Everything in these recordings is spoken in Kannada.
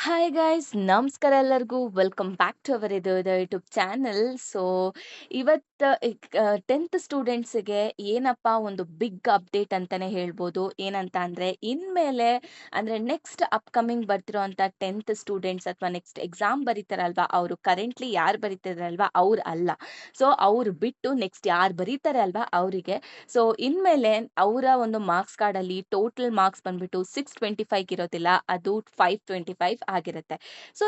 ಹಾಯ್ ಗೈಸ್ ನಮಸ್ಕಾರ ಎಲ್ಲರಿಗೂ ವೆಲ್ಕಮ್ ಬ್ಯಾಕ್ ಟು ಅವರ್ ಇದು ಯೂಟ್ಯೂಬ್ ಚಾನಲ್. ಸೊ ಇವತ್ತು 10th ಸ್ಟೂಡೆಂಟ್ಸಿಗೆ ಏನಪ್ಪ ಒಂದು ಬಿಗ್ ಅಪ್ಡೇಟ್ ಅಂತಾನೆ ಹೇಳ್ಬೋದು. ಏನಂತ ಅಂದ್ರೆ ಇನ್ಮೇಲೆ ಅಂದ್ರೆ ನೆಕ್ಸ್ಟ್ ಅಪ್ಕಮಿಂಗ್ ಬರ್ತಿರೋಂಥ 10th ಸ್ಟೂಡೆಂಟ್ಸ್ ಅಥವಾ ನೆಕ್ಸ್ಟ್ ಎಕ್ಸಾಮ್ ಬರೀತಾರಲ್ವಾ, ಅವರು ಕರೆಂಟ್ಲಿ ಯಾರು ಬರೀತಿದಾರಲ್ವಾ ಅವ್ರು ಅಲ್ಲ. ಸೊ ಅವ್ರು ಬಿಟ್ಟು ನೆಕ್ಸ್ಟ್ ಯಾರು ಬರೀತಾರೆ ಅಲ್ವಾ ಅವರಿಗೆ. ಸೊ ಇನ್ಮೇಲೆ ಅವರ ಒಂದು ಮಾರ್ಕ್ಸ್ ಕಾರ್ಡಲ್ಲಿ ಟೋಟಲ್ ಮಾರ್ಕ್ಸ್ ಬಂದ್ಬಿಟ್ಟು 625 ಇರೋದಿಲ್ಲ, ಅದು 525 ಆಗಿರುತ್ತೆ. ಸೊ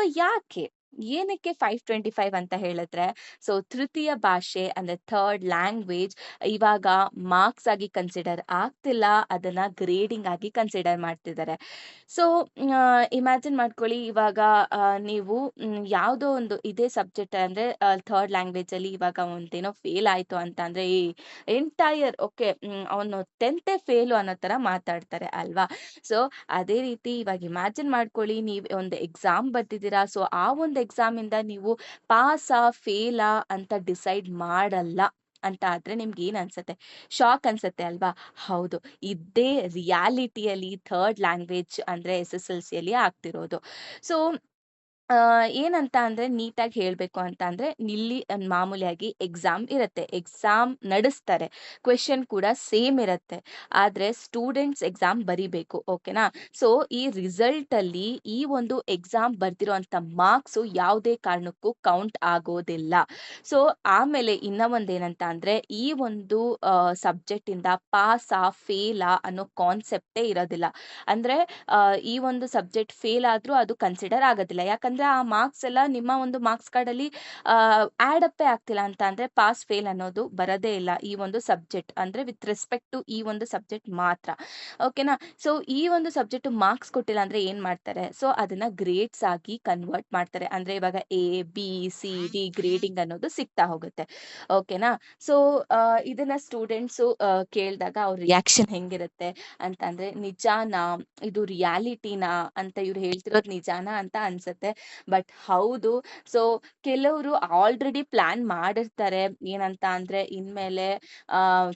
ಏನಕ್ಕೆ 525 ಅಂತ ಹೇಳಿದ್ರೆ, ಸೊ ತೃತೀಯ ಭಾಷೆ ಅಂದ್ರೆ ಥರ್ಡ್ ಲ್ಯಾಂಗ್ವೇಜ್ ಇವಾಗ ಮಾರ್ಕ್ಸ್ ಆಗಿ ಕನ್ಸಿಡರ್ ಆಗ್ತಿಲ್ಲ, ಅದನ್ನ ಗ್ರೇಡಿಂಗ್ ಆಗಿ ಕನ್ಸಿಡರ್ ಮಾಡ್ತಿದ್ದಾರೆ. ಸೊ ಇಮ್ಯಾಜಿನ್ ಮಾಡ್ಕೊಳ್ಳಿ, ಇವಾಗ ನೀವು ಯಾವುದೋ ಒಂದು ಇದೇ ಸಬ್ಜೆಕ್ಟ್ ಅಂದ್ರೆ ಥರ್ಡ್ ಲ್ಯಾಂಗ್ವೇಜ್ ಅಲ್ಲಿ ಇವಾಗ ಒಂದೇನೋ ಫೇಲ್ ಆಯ್ತು ಅಂತ ಅಂದ್ರೆ ಎಂಟೈರ್ ಓಕೆ ಅವನು 10th ಫೇಲು ಅನ್ನೋ ತರ ಮಾತಾಡ್ತಾರೆ ಅಲ್ವಾ. ಸೊ ಅದೇ ರೀತಿ ಇವಾಗ ಇಮ್ಯಾಜಿನ್ ಮಾಡ್ಕೊಳ್ಳಿ, ನೀವು ಒಂದು ಎಕ್ಸಾಮ್ ಬರ್ದಿದ್ದೀರಾ. ಸೊ ಆ ಒಂದು ಎಕ್ಸಾಮ್ ಇಂದ ನೀವು ಪಾಸಾ ಫೇಲಾ ಅಂತ ಡಿಸೈಡ್ ಮಾಡಲ್ಲ ಅಂತ ಆದ್ರೆ ನಿಮ್ಗೆ ಏನ್ ಅನ್ಸತ್ತೆ? ಶಾಕ್ ಅನ್ಸತ್ತೆ ಅಲ್ವಾ? ಹೌದು, ಇದೇ ರಿಯಾಲಿಟಿಯಲ್ಲಿ ಥರ್ಡ್ ಲ್ಯಾಂಗ್ವೇಜ್ ಅಂದ್ರೆ ಎಸ್ ಎಸ್ ಎಲ್ ಸಿ ಅಲ್ಲಿ ಆಗ್ತಿರೋದು. ಸೊ ಏನಂತ ಅಂದ್ರೆ ನೀಟಾಗಿ ಹೇಳ್ಬೇಕು ಅಂತ ಅಂದ್ರೆ ಇಲ್ಲಿ ಮಾಮೂಲಿಯಾಗಿ ಎಕ್ಸಾಮ್ ಇರತ್ತೆ. ಎಕ್ಸಾಮ್ ನಡೆಸ್ತಾರೆ. ಕ್ವೆಶ್ಚನ್ ಕೂಡ ಸೇಮ್ ಇರತ್ತೆ. ಆದ್ರೆ ಸ್ಟೂಡೆಂಟ್ಸ್ ಎಕ್ಸಾಮ್ ಬರಿಬೇಕು. ಓಕೆನಾ? ಸೊ ಈ ರಿಸಲ್ಟ್ ಅಲ್ಲಿ ಈ ಒಂದು ಎಕ್ಸಾಮ್ ಬರ್ದಿರೋಂಥ ಮಾರ್ಕ್ಸು ಯಾವುದೇ ಕಾರಣಕ್ಕೂ ಕೌಂಟ್ ಆಗೋದಿಲ್ಲ. ಸೊ ಆಮೇಲೆ ಇನ್ನ ಒಂದೇನಂತ ಅಂದ್ರೆ ಈ ಒಂದು ಸಬ್ಜೆಕ್ಟ್ ಇಂದ ಪಾಸಾ ಫೇಲಾ ಅನ್ನೋ ಕಾನ್ಸೆಪ್ಟೇ ಇರೋದಿಲ್ಲ. ಅಂದ್ರೆ ಈ ಒಂದು ಸಬ್ಜೆಕ್ಟ್ ಫೇಲ್ ಆದ್ರೂ ಅದು ಕನ್ಸಿಡರ್ ಆಗೋದಿಲ್ಲ. ಯಾಕಂದ್ರೆ ಆ ಮಾರ್ಕ್ಸ್ ಎಲ್ಲ ನಿಮ್ಮ ಒಂದು ಮಾರ್ಕ್ಸ್ ಕಾರ್ಡಲ್ಲಿ ಆಡ್ ಅಪ್ಪೇ ಆಗ್ತಿಲ್ಲ ಅಂತ ಅಂದ್ರೆ ಪಾಸ್ ಫೇಲ್ ಅನ್ನೋದು ಬರೋದೇ ಇಲ್ಲ ಈ ಒಂದು ಸಬ್ಜೆಕ್ಟ್ ಅಂದ್ರೆ ವಿತ್ ರೆಸ್ಪೆಕ್ಟ್ ಟು ಈ ಒಂದು ಸಬ್ಜೆಕ್ಟ್ ಮಾತ್ರ. ಓಕೆನಾ? ಸೊ ಈ ಒಂದು ಸಬ್ಜೆಕ್ಟ್ ಮಾರ್ಕ್ಸ್ ಕೊಟ್ಟಿಲ್ಲ ಅಂದ್ರೆ ಏನ್ ಮಾಡ್ತಾರೆ? ಸೊ ಅದನ್ನ ಗ್ರೇಡ್ಸ್ ಆಗಿ ಕನ್ವರ್ಟ್ ಮಾಡ್ತಾರೆ. ಅಂದ್ರೆ ಇವಾಗ A B C D grading ಅನ್ನೋದು ಸಿಗ್ತಾ ಹೋಗುತ್ತೆ. ಓಕೆನಾ? ಸೊ ಇದನ್ನ ಸ್ಟೂಡೆಂಟ್ಸು ಕೇಳಿದಾಗ ಅವ್ರ ರಿಯಾಕ್ಷನ್ ಹೆಂಗಿರುತ್ತೆ ಅಂತಂದ್ರೆ, ನಿಜಾನಾ ಇದು ರಿಯಾಲಿಟಿನಾ ಅಂತ ಇವ್ರು ಹೇಳ್ತಿರೋದು ನಿಜಾನಾ ಅಂತ ಅನ್ಸುತ್ತೆ. ಬಟ್ ಹೌದು. ಸೊ ಕೆಲವರು ಆಲ್ರೆಡಿ ಪ್ಲಾನ್ ಮಾಡಿರ್ತಾರೆ. ಏನಂತ ಅಂದ್ರೆ ಇನ್ಮೇಲೆ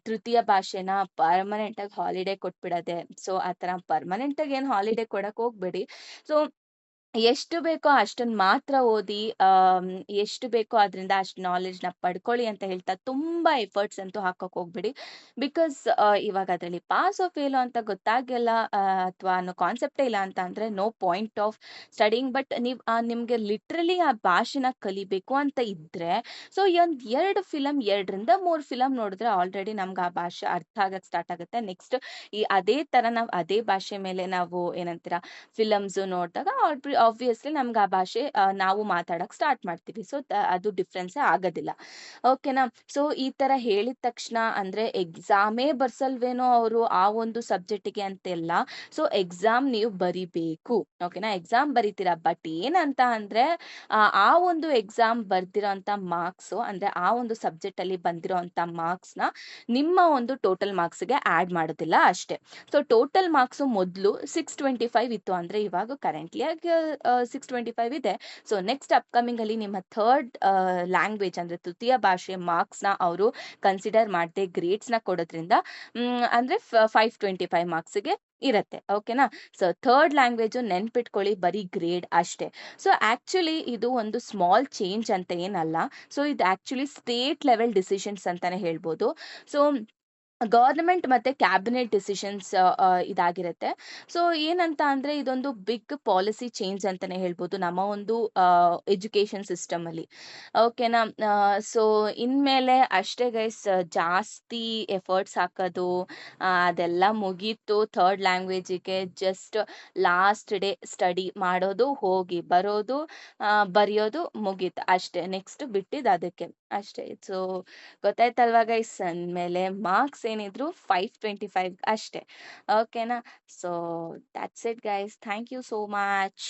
ತೃತೀಯ ಭಾಷೆನ ಪರ್ಮನೆಂಟ್ ಆಗಿ ಹಾಲಿಡೇ ಕೊಟ್ಬಿಡದೆ. ಸೊ ಆತರ ಪರ್ಮನೆಂಟ್ ಆಗಿ ಏನ್ ಹಾಲಿಡೇ ಕೊಡಕ್ ಹೋಗ್ಬೇಡಿ. ಸೊ ಎಷ್ಟು ಬೇಕೋ ಅಷ್ಟನ್ನ ಮಾತ್ರ ಓದಿ, ಎಷ್ಟು ಬೇಕೋ ಅದರಿಂದ ಅಷ್ಟು ನಾಲೆಡ್ಜ್‌ನ ಪಡ್ಕೊಳ್ಳಿ ಅಂತ ಹೇಳ್ತಾ ತುಂಬಾ ಎಫರ್ಟ್ಸ್ ಅಂತೂ ಹಾಕಕ್ ಹೋಗ್ಬೇಡಿ. ಬಿಕಾಸ್ ಇವಾಗ ಅದ್ರಲ್ಲಿ ಪಾಸೋ ಫೇಲೋ ಅಂತ ಗೊತ್ತಾಗಿಲ್ಲ ಅಥವಾ ಅನ್ನೋ ಕಾನ್ಸೆಪ್ಟೇ ಇಲ್ಲ ಅಂತ ಅಂದ್ರೆ no point of studying. But ನಿಮ್ಗೆ ಲಿಟ್ರಲಿ ಆ ಭಾಷೆನ ಕಲಿಬೇಕು ಅಂತ ಇದ್ರೆ, ಸೊ ಒಂದ್ 2 ಫಿಲಮ್ 2ರಿಂದ 3 ಫಿಲಮ್ ನೋಡಿದ್ರೆ ಆಲ್ರೆಡಿ ನಮ್ಗೆ ಆ ಭಾಷೆ ಅರ್ಥ ಆಗಕ್ ಸ್ಟಾರ್ಟ್ ಆಗುತ್ತೆ. ನೆಕ್ಸ್ಟ್ ಅದೇ ತರ ನಾವ್ ಅದೇ ಭಾಷೆ ಮೇಲೆ ನಾವು ಏನಂತೀರ ಫಿಲಮ್ಸ್ ನೋಡಿದಾಗ ಆಬ್ವಿಯಸ್ಲಿ ನಮ್ಗೆ ಆ ಭಾಷೆ ನಾವು ಮಾತಾಡಕ್ ಸ್ಟಾರ್ಟ್ ಮಾಡ್ತೀವಿ. ಸೊ ಅದು ಡಿಫ್ರೆನ್ಸೇ ಆಗೋದಿಲ್ಲ. ಓಕೆನಾ? ಸೊ ಈ ತರ ಹೇಳಿದ ತಕ್ಷಣ ಅಂದ್ರೆ ಎಕ್ಸಾಮೇ ಬರ್ಸಲ್ವೇನೋ ಅವರು ಆ ಒಂದು ಸಬ್ಜೆಕ್ಟಿಗೆ ಅಂತೆಲ್ಲ. ಸೊ ಎಕ್ಸಾಮ್ ನೀವು ಬರಿಬೇಕು. ಓಕೆನಾ? ಎಕ್ಸಾಮ್ ಬರಿತೀರಾ. ಬಟ್ ಏನಂತ ಅಂದ್ರೆ ಆ ಒಂದು ಎಕ್ಸಾಮ್ ಬರ್ದಿರೋಂಥ ಮಾರ್ಕ್ಸು ಅಂದ್ರೆ ಆ ಒಂದು ಸಬ್ಜೆಕ್ಟ್ ಅಲ್ಲಿ ಬಂದಿರೋಂಥ ಮಾರ್ಕ್ಸ್‌ನ ನಿಮ್ಮ ಒಂದು ಟೋಟಲ್ ಮಾರ್ಕ್ಸ್‌ಗೆ ಆಡ್ ಮಾಡೋದಿಲ್ಲ ಅಷ್ಟೇ. ಸೊ ಟೋಟಲ್ ಮಾರ್ಕ್ಸ್ ಮೊದಲು 625 ಇತ್ತು ಅಂದ್ರೆ ಇವಾಗ ಕರೆಂಟ್ಲಿ ಆಗಿ 625 ಇದೆ. ಸೊ ನೆಕ್ಸ್ಟ್ ಅಪ್ಕಮಿಂಗ್ ಅಲ್ಲಿ ನಿಮ್ಮ ಥರ್ಡ್ ಲ್ಯಾಂಗ್ವೇಜ್ ಅಂದ್ರೆ ತೃತೀಯ ಭಾಷೆ ಮಾರ್ಕ್ಸ್ ನ ಅವರು ಕನ್ಸಿಡರ್ ಮಾಡದೆ ಗ್ರೇಡ್ಸ್ ನ ಕೊಡೋದ್ರಿಂದ ಅಂದ್ರೆ 525 ಮಾರ್ಕ್ಸ್ಗೆ ಇರತ್ತೆ. ಓಕೆನಾ? ಸೊ ಥರ್ಡ್ ಲ್ಯಾಂಗ್ವೇಜ್ ನೆನ್ಪಿಟ್ಕೊಳ್ಳಿ, ಬರೀ ಗ್ರೇಡ್ ಅಷ್ಟೇ. ಸೊ ಆಕ್ಚುಲಿ ಇದು ಒಂದು ಸ್ಮಾಲ್ ಚೇಂಜ್ ಅಂತ ಏನಲ್ಲ. ಸೊ ಇದು ಆಕ್ಚುಲಿ ಸ್ಟೇಟ್ ಲೆವೆಲ್ ಡಿಸಿಷನ್ಸ್ ಅಂತಾನೆ ಹೇಳ್ಬೋದು. ಸೊ ಗವರ್ನಮೆಂಟ್ ಮತ್ತೆ ಕ್ಯಾಬಿನೆಟ್ ಡಿಸಿಷನ್ಸ್ ಇದಾಗಿರುತ್ತೆ. ಸೊ ಏನಂತ ಅಂದ್ರೆ ಇದೊಂದು ಬಿಗ್ ಪಾಲಿಸಿ ಚೇಂಜ್ ಅಂತಾನೆ ಹೇಳ್ಬೋದು ನಮ್ಮ ಒಂದು ಎಜುಕೇಶನ್ ಸಿಸ್ಟಮ್ ಅಲ್ಲಿ. ಓಕೆನಾ? ಸೊ ಇನ್ಮೇಲೆ ಅಷ್ಟೇ ಗೈಸ್, ಜಾಸ್ತಿ ಎಫರ್ಟ್ಸ್ ಹಾಕೋದು ಅದೆಲ್ಲ ಮುಗೀತು. ಥರ್ಡ್ ಲ್ಯಾಂಗ್ವೇಜಿಗೆ ಜಸ್ಟ್ ಲಾಸ್ಟ್ ಡೇ ಸ್ಟಡಿ ಮಾಡೋದು, ಹೋಗಿ ಬರೋದು, ಬರೆಯೋದು ಮುಗೀತು ಅಷ್ಟೇ. ನೆಕ್ಸ್ಟ್ ಬಿಟ್ಟಿದ್ದು ಅದಕ್ಕೆ ಅಷ್ಟೇ. ಸೊ ಗೊತ್ತಾಯ್ತಲ್ವಾ ಗೈಸ್? ಅಂದ್ಮೇಲೆ ಮಾರ್ಕ್ಸ್ ಏನಿದ್ರು 525 ಅಷ್ಟೇ. ಓಕೆನಾ? So that's it guys. Thank you so much.